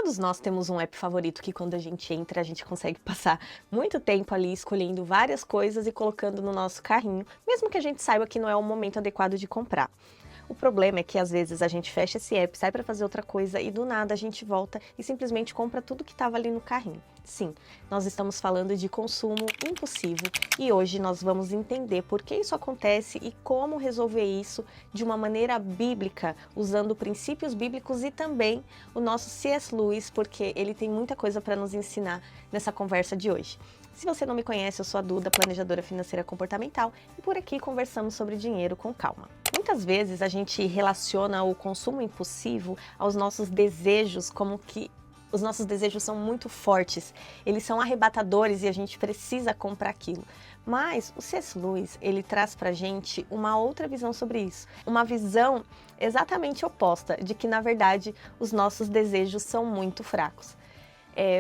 Todos nós temos um app favorito que quando a gente entra, a gente consegue passar muito tempo ali escolhendo várias coisas e colocando no nosso carrinho, mesmo que a gente saiba que não é o momento adequado de comprar. O problema é que às vezes a gente fecha esse app, sai para fazer outra coisa e do nada a gente volta e simplesmente compra tudo que estava ali no carrinho. Sim, nós estamos falando de consumo impulsivo e hoje nós vamos entender por que isso acontece e como resolver isso de uma maneira bíblica, usando princípios bíblicos e também o nosso C.S. Lewis, porque ele tem muita coisa para nos ensinar nessa conversa de hoje. Se você não me conhece, eu sou a Duda, planejadora financeira comportamental, e por aqui conversamos sobre dinheiro com calma. Muitas vezes a gente relaciona o consumo impulsivo aos nossos desejos, como que os nossos desejos são muito fortes, eles são arrebatadores e a gente precisa comprar aquilo. Mas o C.S. Lewis, ele traz pra gente uma outra visão sobre isso. Uma visão exatamente oposta, de que na verdade os nossos desejos são muito fracos.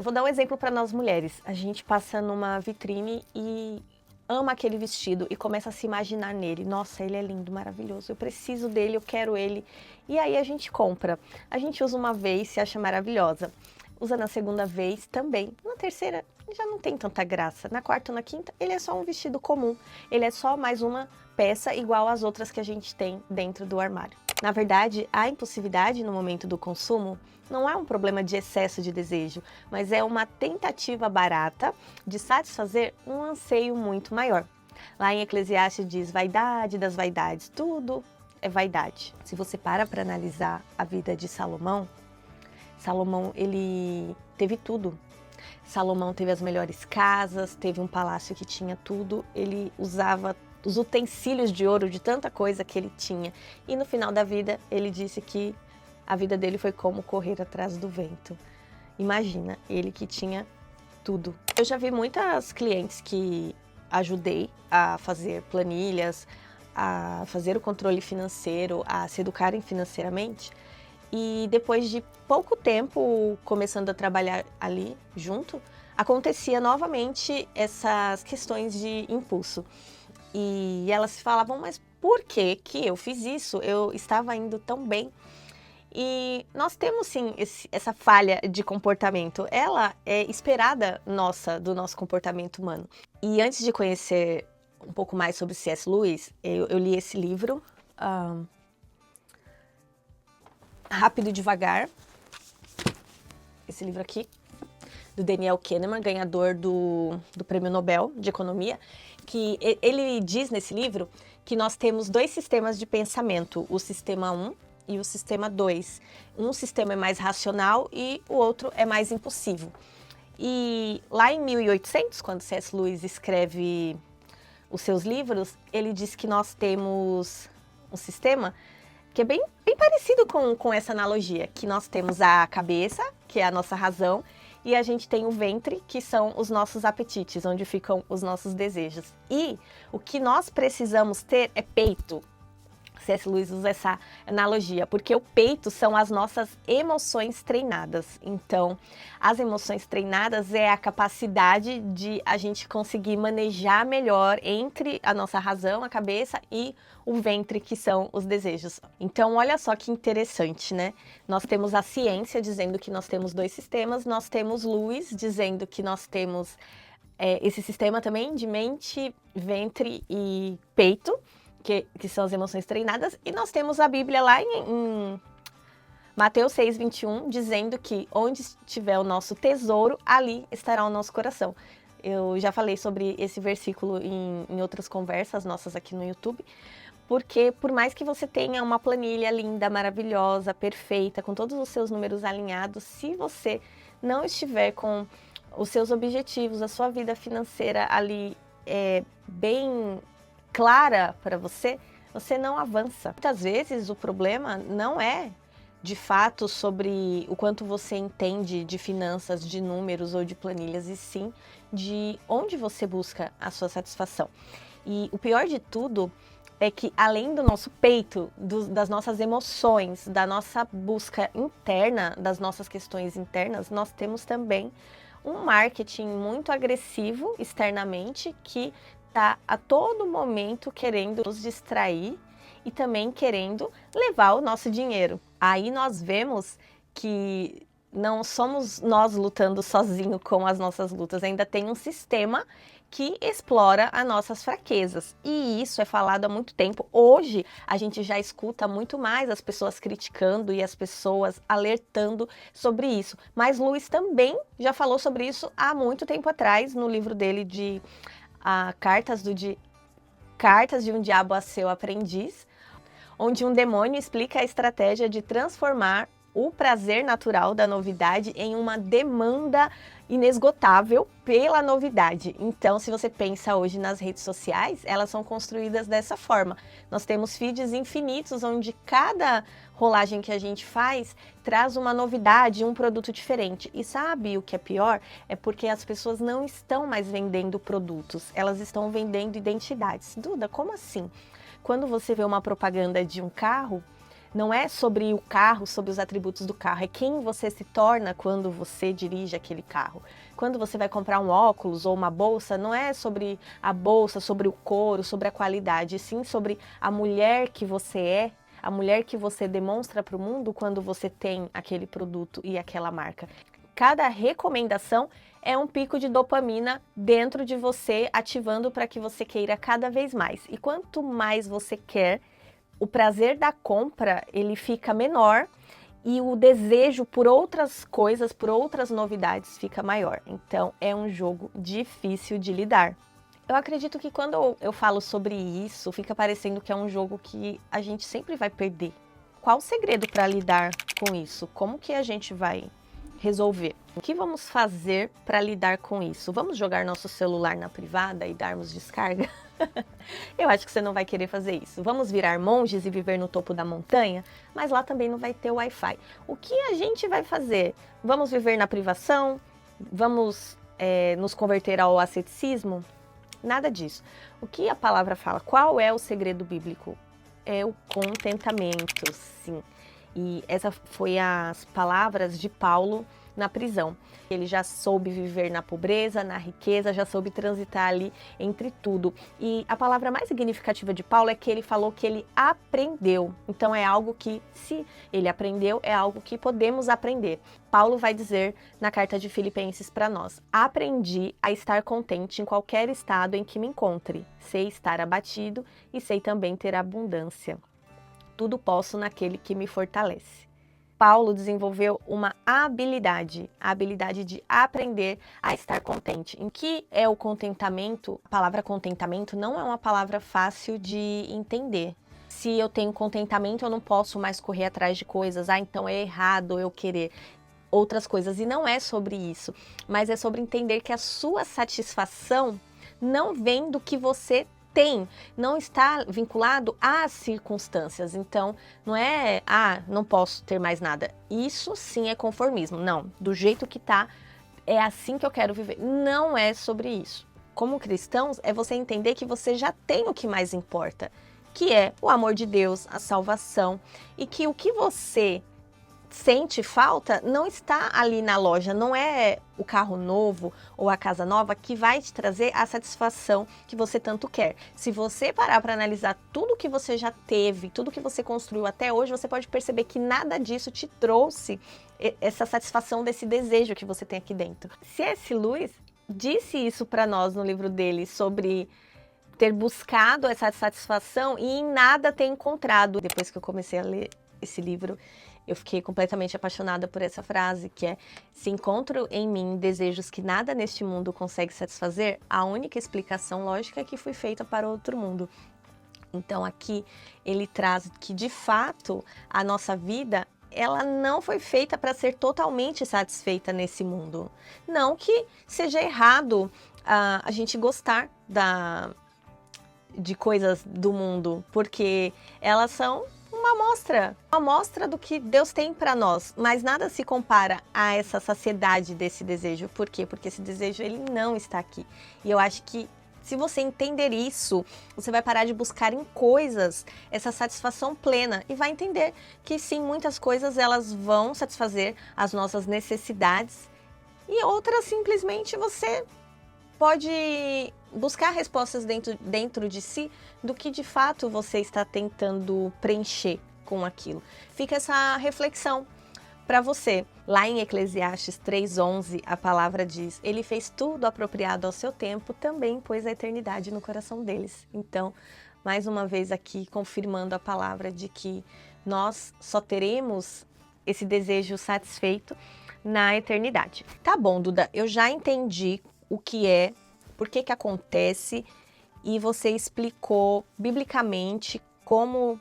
Vou dar um exemplo para nós mulheres. A gente passa numa vitrine e ama aquele vestido e começa a se imaginar nele. Nossa, ele é lindo, maravilhoso, eu preciso dele, eu quero ele. E aí a gente compra. A gente usa uma vez, se acha maravilhosa. Usa na segunda vez também. Na terceira já não tem tanta graça. Na quarta ou na quinta, ele é só um vestido comum. Ele é só mais uma peça igual às outras que a gente tem dentro do armário. Na verdade, a impulsividade no momento do consumo não é um problema de excesso de desejo, mas é uma tentativa barata de satisfazer um anseio muito maior. Lá em Eclesiastes diz, vaidade das vaidades, tudo é vaidade. Se você para analisar a vida de Salomão, ele teve tudo. Salomão teve as melhores casas, teve um palácio que tinha tudo, ele usava os utensílios de ouro de tanta coisa que ele tinha. E no final da vida, ele disse que a vida dele foi como correr atrás do vento. Imagina, ele que tinha tudo. Eu já vi muitas clientes que ajudei a fazer planilhas, a fazer o controle financeiro, a se educarem financeiramente. E depois de pouco tempo começando a trabalhar ali junto, acontecia novamente essas questões de impulso. E elas falavam, mas por que que eu fiz isso? Eu estava indo tão bem. E nós temos sim essa falha de comportamento. Ela é esperada nossa, do nosso comportamento humano. E antes de conhecer um pouco mais sobre C.S. Lewis, eu li esse livro, Rápido e Devagar, esse livro aqui, do Daniel Kahneman, ganhador do Prêmio Nobel de Economia, que ele diz nesse livro que nós temos dois sistemas de pensamento, o sistema 1 e o sistema 2. Um sistema é mais racional e o outro é mais impulsivo. E lá em 1800, quando C.S. Lewis escreve os seus livros, ele diz que nós temos um sistema que é bem parecido com essa analogia, que nós temos a cabeça, que é a nossa razão, e a gente tem o ventre, que são os nossos apetites, onde ficam os nossos desejos. E o que nós precisamos ter é peito. C.S. Lewis usa essa analogia, porque o peito são as nossas emoções treinadas. Então, as emoções treinadas é a capacidade de a gente conseguir manejar melhor entre a nossa razão, a cabeça e o ventre, que são os desejos. Então, olha só que interessante, né? Nós temos a ciência dizendo que nós temos dois sistemas, nós temos Lewis dizendo que nós temos esse sistema também de mente, ventre e peito, que são as emoções treinadas, e nós temos a Bíblia lá em Mateus 6:21, dizendo que onde estiver o nosso tesouro, ali estará o nosso coração. Eu já falei sobre esse versículo em outras conversas nossas aqui no YouTube, porque por mais que você tenha uma planilha linda, maravilhosa, perfeita, com todos os seus números alinhados, se você não estiver com os seus objetivos, a sua vida financeira ali bem clara para você, você não avança. Muitas vezes o problema não é de fato sobre o quanto você entende de finanças, de números ou de planilhas, e sim de onde você busca a sua satisfação. E o pior de tudo é que, além do nosso peito, das nossas emoções, da nossa busca interna, das nossas questões internas, nós temos também um marketing muito agressivo externamente que está a todo momento querendo nos distrair e também querendo levar o nosso dinheiro. Aí nós vemos que não somos nós lutando sozinho com as nossas lutas, ainda tem um sistema que explora as nossas fraquezas. E isso é falado há muito tempo. Hoje, a gente já escuta muito mais as pessoas criticando e as pessoas alertando sobre isso. Mas Lewis também já falou sobre isso há muito tempo atrás, no livro dele de Cartas de um Diabo a Seu Aprendiz, onde um demônio explica a estratégia de transformar o prazer natural da novidade em uma demanda inesgotável pela novidade. Então, se você pensa hoje nas redes sociais, elas são construídas dessa forma. Nós temos feeds infinitos, onde cada rolagem que a gente faz traz uma novidade, um produto diferente. E sabe o que é pior? É porque as pessoas não estão mais vendendo produtos, elas estão vendendo identidades. Duda, como assim? Quando você vê uma propaganda de um carro, não é sobre o carro, sobre os atributos do carro, é quem você se torna quando você dirige aquele carro. Quando você vai comprar um óculos ou uma bolsa, não é sobre a bolsa, sobre o couro, sobre a qualidade, sim sobre a mulher que você é, a mulher que você demonstra para o mundo quando você tem aquele produto e aquela marca. Cada recomendação é um pico de dopamina dentro de você, ativando para que você queira cada vez mais. E quanto mais você quer, o prazer da compra, ele fica menor e o desejo por outras coisas, por outras novidades fica maior. Então, é um jogo difícil de lidar. Eu acredito que quando eu falo sobre isso, fica parecendo que é um jogo que a gente sempre vai perder. Qual o segredo para lidar com isso? Como que a gente vai resolver? O que vamos fazer para lidar com isso? Vamos jogar nosso celular na privada e darmos descarga? Eu acho que você não vai querer fazer isso. Vamos virar monges e viver no topo da montanha? Mas lá também não vai ter Wi-Fi. O que a gente vai fazer? Vamos viver na privação? Vamos nos converter ao asceticismo? Nada disso. O que a palavra fala? Qual é o segredo bíblico? É o contentamento, sim. E essa foi as palavras de Paulo na prisão. Ele já soube viver na pobreza, na riqueza, já soube transitar ali entre tudo. E a palavra mais significativa de Paulo é que ele falou que ele aprendeu. Então é algo que, se ele aprendeu, é algo que podemos aprender. Paulo vai dizer na carta de Filipenses para nós: aprendi a estar contente em qualquer estado em que me encontre. Sei estar abatido e sei também ter abundância. Tudo posso naquele que me fortalece. Paulo desenvolveu uma habilidade, a habilidade de aprender a estar contente. Em que é o contentamento? A palavra contentamento não é uma palavra fácil de entender. Se eu tenho contentamento, eu não posso mais correr atrás de coisas. Então é errado eu querer outras coisas. E não é sobre isso, mas é sobre entender que a sua satisfação não vem do que você tem, não está vinculado às circunstâncias. Então, não é, não posso ter mais nada. Isso sim é conformismo. Não, do jeito que tá, é assim que eu quero viver. Não é sobre isso. Como cristãos, é você entender que você já tem o que mais importa, que é o amor de Deus, a salvação, e que o que você sente falta não está ali na loja, não é o carro novo ou a casa nova que vai te trazer a satisfação que você tanto quer. Se você parar para analisar tudo que você já teve, tudo que você construiu até hoje, você pode perceber que nada disso te trouxe essa satisfação desse desejo que você tem aqui dentro. C.S. Lewis disse isso para nós no livro dele sobre ter buscado essa satisfação e em nada ter encontrado. Depois que eu comecei a ler esse livro, eu fiquei completamente apaixonada por essa frase, que é: se encontro em mim desejos que nada neste mundo consegue satisfazer, a única explicação lógica é que fui feita para outro mundo. Então aqui ele traz que de fato a nossa vida, ela não foi feita para ser totalmente satisfeita nesse mundo. Não que seja errado a gente gostar de coisas do mundo, porque elas são uma amostra do que Deus tem para nós, mas nada se compara a essa saciedade desse desejo. Por quê? Porque esse desejo ele não está aqui. E eu acho que se você entender isso, você vai parar de buscar em coisas essa satisfação plena e vai entender que sim, muitas coisas elas vão satisfazer as nossas necessidades e outras simplesmente você pode buscar respostas dentro de si do que de fato você está tentando preencher com aquilo. Fica essa reflexão para você. Lá em Eclesiastes 3:11, a palavra diz: Ele fez tudo apropriado ao seu tempo, também pôs a eternidade no coração deles. Então, mais uma vez aqui, confirmando a palavra de que nós só teremos esse desejo satisfeito na eternidade. Tá bom, Duda, eu já entendi o que é, por que que acontece, e você explicou biblicamente como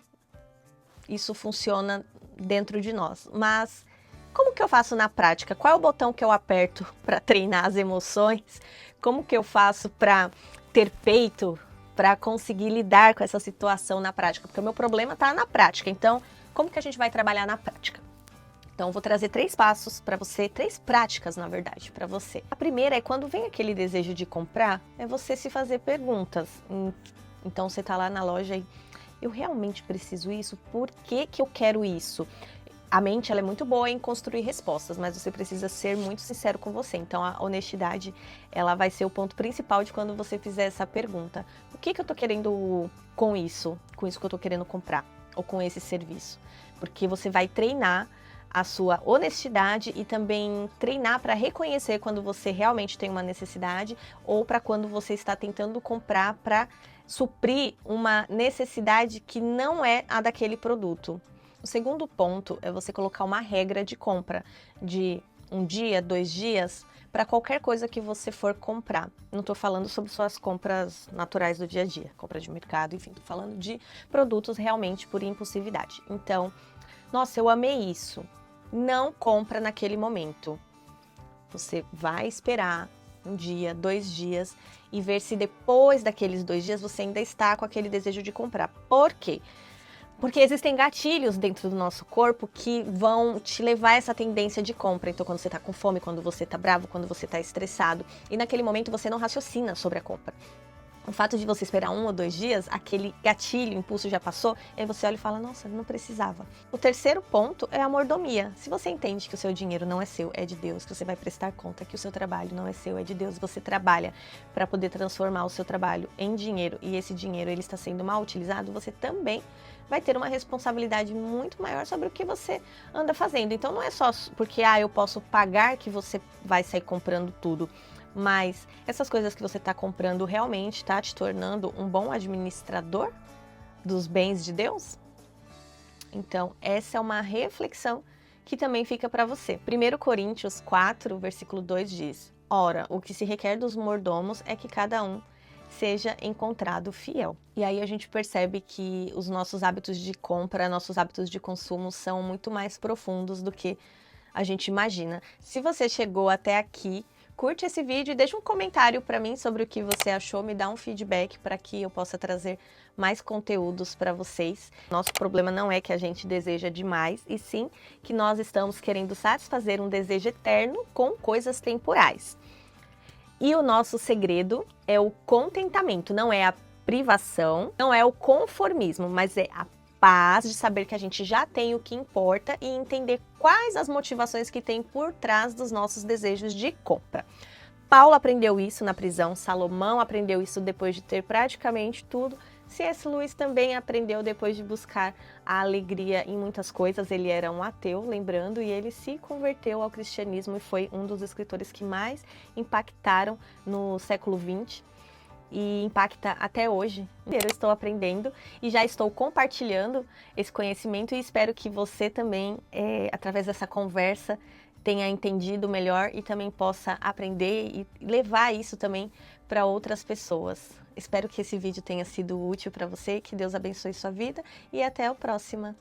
isso funciona dentro de nós. Mas como que eu faço na prática? Qual é o botão que eu aperto para treinar as emoções? Como que eu faço para ter peito, para conseguir lidar com essa situação na prática? Porque o meu problema está na prática. Então, como que a gente vai trabalhar na prática? Então, eu vou trazer 3 passos para você, 3 práticas, na verdade, para você. A primeira é quando vem aquele desejo de comprar, é você se fazer perguntas. Então, você está lá na loja e eu realmente preciso isso? Por que que eu quero isso? A mente ela é muito boa em construir respostas, mas você precisa ser muito sincero com você. Então, a honestidade ela vai ser o ponto principal de quando você fizer essa pergunta. O que que eu estou querendo com isso? Com isso que eu estou querendo comprar? Ou com esse serviço? Porque você vai treinar a sua honestidade e também treinar para reconhecer quando você realmente tem uma necessidade ou para quando você está tentando comprar para suprir uma necessidade que não é a daquele produto. O segundo ponto é você colocar uma regra de compra de 1 dia, 2 dias, para qualquer coisa que você for comprar. Não estou falando sobre suas compras naturais do dia a dia, compra de mercado, enfim, estou falando de produtos realmente por impulsividade. Então, nossa, eu amei isso. Não compra naquele momento. Você vai esperar 1 dia, 2 dias e ver se depois daqueles 2 dias você ainda está com aquele desejo de comprar. Por quê? Porque existem gatilhos dentro do nosso corpo que vão te levar a essa tendência de compra. Então, quando você está com fome, quando você está bravo, quando você está estressado, e naquele momento você não raciocina sobre a compra. O fato de você esperar 1 ou 2 dias, aquele gatilho, impulso já passou, aí você olha e fala, nossa, não precisava. O terceiro ponto é a mordomia. Se você entende que o seu dinheiro não é seu, é de Deus, que você vai prestar conta que o seu trabalho não é seu, é de Deus, você trabalha para poder transformar o seu trabalho em dinheiro e esse dinheiro ele está sendo mal utilizado, você também vai ter uma responsabilidade muito maior sobre o que você anda fazendo. Então não é só porque eu posso pagar que você vai sair comprando tudo. Mas essas coisas que você está comprando realmente está te tornando um bom administrador dos bens de Deus? Então, essa é uma reflexão que também fica para você. 1 Coríntios 4, versículo 2 diz: Ora, o que se requer dos mordomos é que cada um seja encontrado fiel. E aí a gente percebe que os nossos hábitos de compra, nossos hábitos de consumo são muito mais profundos do que a gente imagina. Se você chegou até aqui, curte esse vídeo e deixa um comentário para mim sobre o que você achou, me dá um feedback para que eu possa trazer mais conteúdos para vocês. Nosso problema não é que a gente deseja demais, e sim que nós estamos querendo satisfazer um desejo eterno com coisas temporais. E o nosso segredo é o contentamento, não é a privação, não é o conformismo, mas é a paz de saber que a gente já tem o que importa e entender quais as motivações que tem por trás dos nossos desejos de compra. Paulo aprendeu isso na prisão, Salomão aprendeu isso depois de ter praticamente tudo, C.S. Lewis também aprendeu depois de buscar a alegria em muitas coisas. Ele era um ateu, lembrando, e ele se converteu ao cristianismo e foi um dos escritores que mais impactaram no século XX. E impacta até hoje. Eu estou aprendendo e já estou compartilhando esse conhecimento e espero que você também, através dessa conversa, tenha entendido melhor e também possa aprender e levar isso também para outras pessoas. Espero que esse vídeo tenha sido útil para você, que Deus abençoe sua vida e até a próxima.